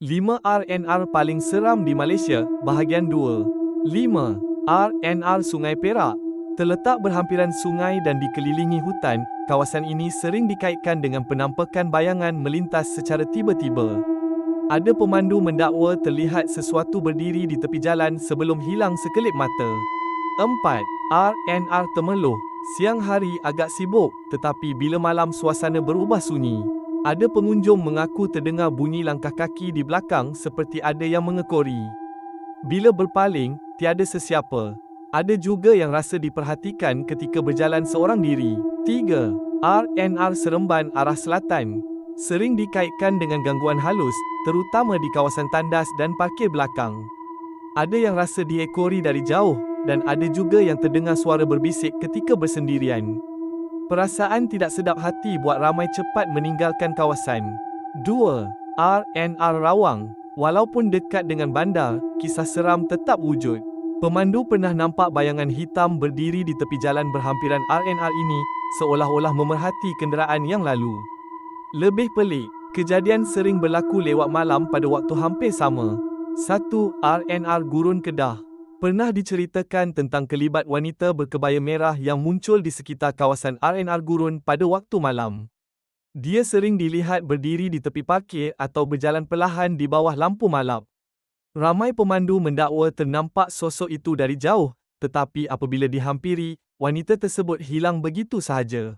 5 RNR paling seram di Malaysia, bahagian 2. 5. RNR Sungai Perak. Terletak berhampiran sungai dan dikelilingi hutan, kawasan ini sering dikaitkan dengan penampakan bayangan melintas secara tiba-tiba. Ada pemandu mendakwa terlihat sesuatu berdiri di tepi jalan sebelum hilang sekelip mata. 4. RNR Temeloh. Siang hari agak sibuk, tetapi bila malam suasana berubah sunyi. Ada pengunjung mengaku terdengar bunyi langkah kaki di belakang seperti ada yang mengekori. Bila berpaling, tiada sesiapa. Ada juga yang rasa diperhatikan ketika berjalan seorang diri. 3. RNR Seremban Arah Selatan. Sering dikaitkan dengan gangguan halus, terutama di kawasan tandas dan parkir belakang. Ada yang rasa diekori dari jauh, dan ada juga yang terdengar suara berbisik ketika bersendirian. Perasaan tidak sedap hati buat ramai cepat meninggalkan kawasan. 2. RNR Rawang. Walaupun dekat dengan bandar, kisah seram tetap wujud. Pemandu pernah nampak bayangan hitam berdiri di tepi jalan berhampiran RNR ini, seolah-olah memerhati kenderaan yang lalu. Lebih pelik, kejadian sering berlaku lewat malam pada waktu hampir sama. 1. RNR Gurun Kedah. Pernah diceritakan tentang kelibat wanita berkebaya merah yang muncul di sekitar kawasan RNR Gurun pada waktu malam. Dia sering dilihat berdiri di tepi parkir atau berjalan perlahan di bawah lampu malap. Ramai pemandu mendakwa ternampak sosok itu dari jauh, tetapi apabila dihampiri, wanita tersebut hilang begitu sahaja.